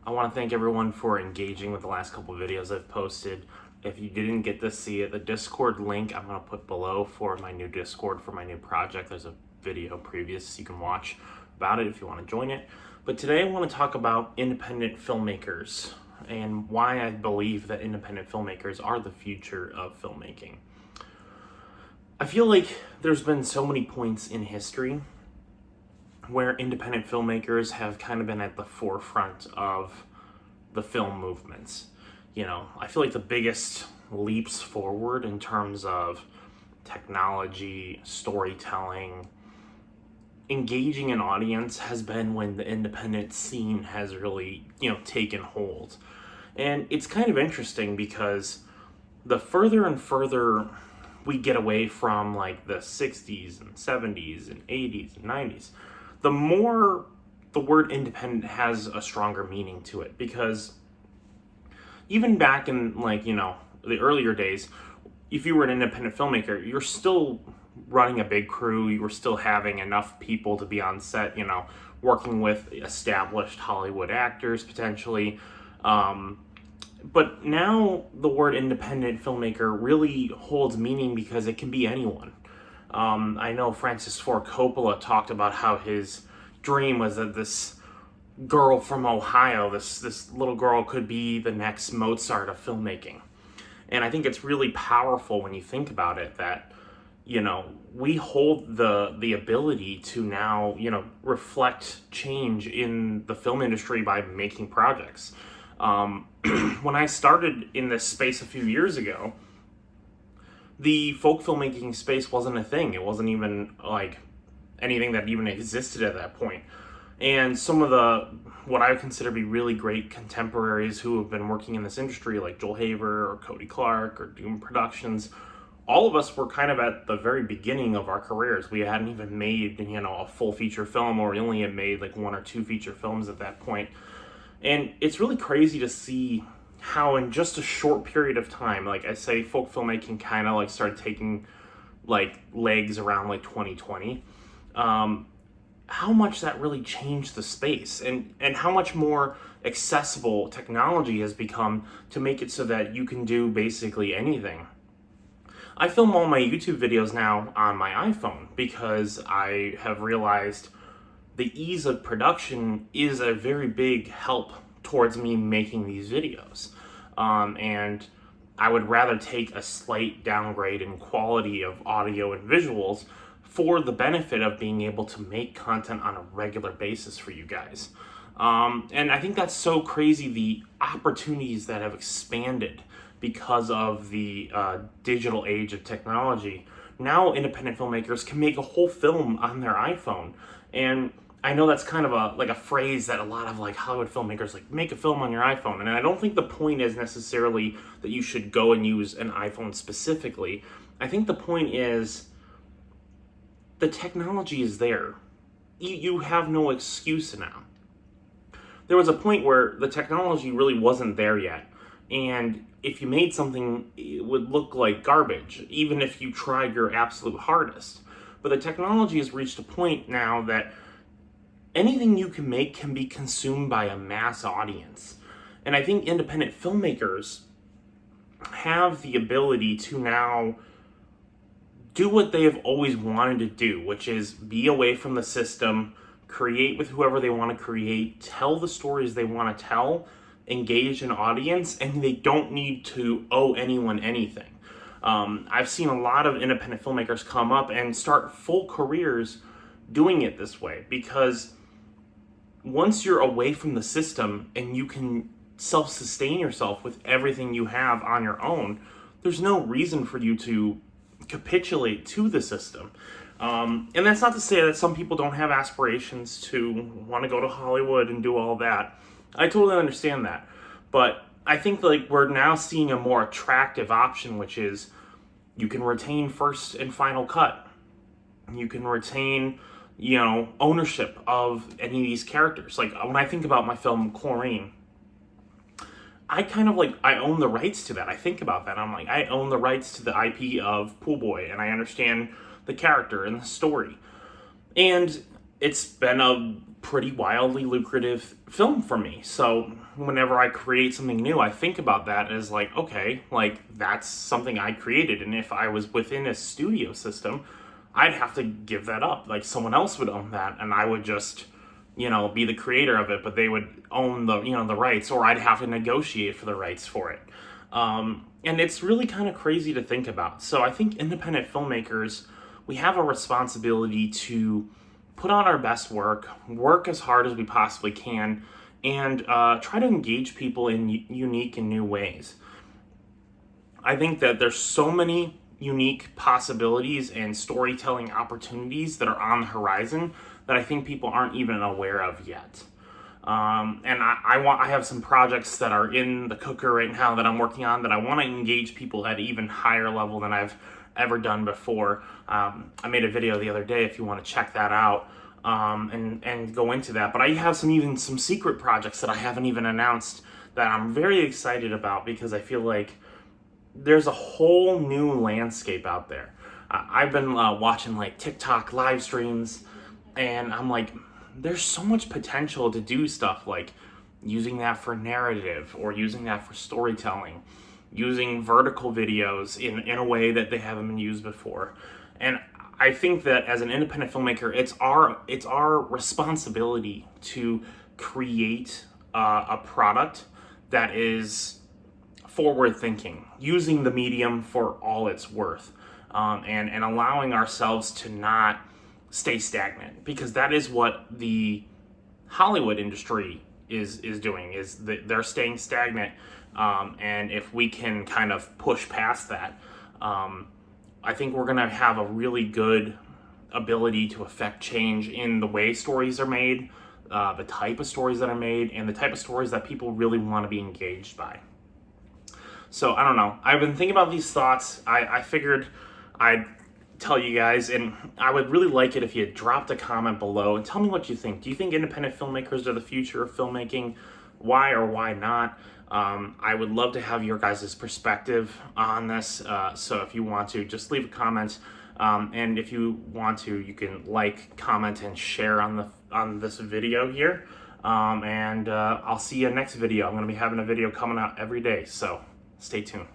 I want to thank everyone for engaging with the last couple of videos I've posted. If you didn't get to see it, the Discord link I'm going to put below for my new Discord for my new project. There's a video previous you can watch about it if you want to join it. But today I want to talk about independent filmmakers and why I believe that independent filmmakers are the future of filmmaking. I feel like there's been so many points in history where independent filmmakers have kind of been at the forefront of the film movements. I feel like the biggest leaps forward in terms of technology, storytelling, engaging an audience has been when the independent scene has really, taken hold. And it's kind of interesting because the further and further we get away from like the 60s and 70s and 80s and 90s, the more the word independent has a stronger meaning to it. Because even back in the earlier days, if you were an independent filmmaker, you're still running a big crew, you were still having enough people to be on set, working with established Hollywood actors potentially. But now the word independent filmmaker really holds meaning because it can be anyone. I know Francis Ford Coppola talked about how his dream was that this girl from Ohio, this little girl, could be the next Mozart of filmmaking. And I think it's really powerful when you think about it that, we hold the ability to now, reflect change in the film industry by making projects. When I started in this space a few years ago, the folk filmmaking space wasn't a thing. It wasn't even like anything that even existed at that point. And some of what I would consider to be really great contemporaries who have been working in this industry, like Joel Haver or Cody Clark or Doom Productions, all of us were kind of at the very beginning of our careers. We hadn't even made, a full feature film, or we only had made like one or two feature films at that point. And it's really crazy to see how in just a short period of time, like I say, folk filmmaking kind of like started taking like legs around like 2020. How much that really changed the space and how much more accessible technology has become to make it so that you can do basically anything. I film all my YouTube videos now on my iPhone because I have realized the ease of production is a very big help towards me making these videos. And I would rather take a slight downgrade in quality of audio and visuals for the benefit of being able to make content on a regular basis for you guys. And I think that's so crazy, the opportunities that have expanded because of the digital age of technology. Now independent filmmakers can make a whole film on their iPhone. And I know that's kind of a phrase that a lot of like Hollywood filmmakers like, make a film on your iPhone. And I don't think the point is necessarily that you should go and use an iPhone specifically. I think the point is the technology is there. You have no excuse now. There was a point where the technology really wasn't there yet. And if you made something, it would look like garbage, even if you tried your absolute hardest. But the technology has reached a point now that anything you can make can be consumed by a mass audience. And I think independent filmmakers have the ability to now do what they have always wanted to do, which is be away from the system, create with whoever they want to create, tell the stories they want to tell, engage an audience, and they don't need to owe anyone anything. I've seen a lot of independent filmmakers come up and start full careers doing it this way, because once you're away from the system and you can self-sustain yourself with everything you have on your own, there's no reason for you to capitulate to the system. And that's not to say that some people don't have aspirations to want to go to Hollywood and do all that. I totally understand that. But I think like we're now seeing a more attractive option, which is you can retain first and final cut. You can retain, ownership of any of these characters. Like when I think about my film Chlorine, I kind of I own the rights to that. I think about that. I'm like, I own the rights to the IP of Pool Boy, and I understand the character and the story. And it's been a pretty wildly lucrative film for me. So whenever I create something new, I think about that as like, okay, like that's something I created. And if I was within a studio system, I'd have to give that up. Like someone else would own that and I would just, be the creator of it, but they would own the rights, or I'd have to negotiate for the rights for it. And it's really kind of crazy to think about. So I think independent filmmakers, we have a responsibility to put on our best work as hard as we possibly can, and try to engage people in unique and new ways. I think that there's so many unique possibilities and storytelling opportunities that are on the horizon that I think people aren't even aware of yet. And I have some projects that are in the cooker right now that I'm working on that I want to engage people at an even higher level than I've ever done before. I made a video the other day if you want to check that out, and go into that. But I have some secret projects that I haven't even announced that I'm very excited about, because I feel like there's a whole new landscape out there. I've been watching like TikTok live streams, and I'm like, there's so much potential to do stuff like using that for narrative, or using that for storytelling, using vertical videos in a way that they haven't been used before. And I think that as an independent filmmaker, it's our responsibility to create a product that is forward thinking, using the medium for all it's worth, and allowing ourselves to not stay stagnant, because that is what the Hollywood industry is doing, is that they're staying stagnant. And if we can kind of push past that, I think we're going to have a really good ability to affect change in the way stories are made, the type of stories that are made, and the type of stories that people really want to be engaged by. So I don't know. I've been thinking about these thoughts. I figured I'd tell you guys, and I would really like it if you dropped a comment below and tell me what you think. Do you think independent filmmakers are the future of filmmaking? Why or why not? I would love to have your guys' perspective on this. So if you want to, just leave a comment. And if you want to, you can like, comment, and share on this video here. And I'll see you next video. I'm going to be having a video coming out every day, so stay tuned.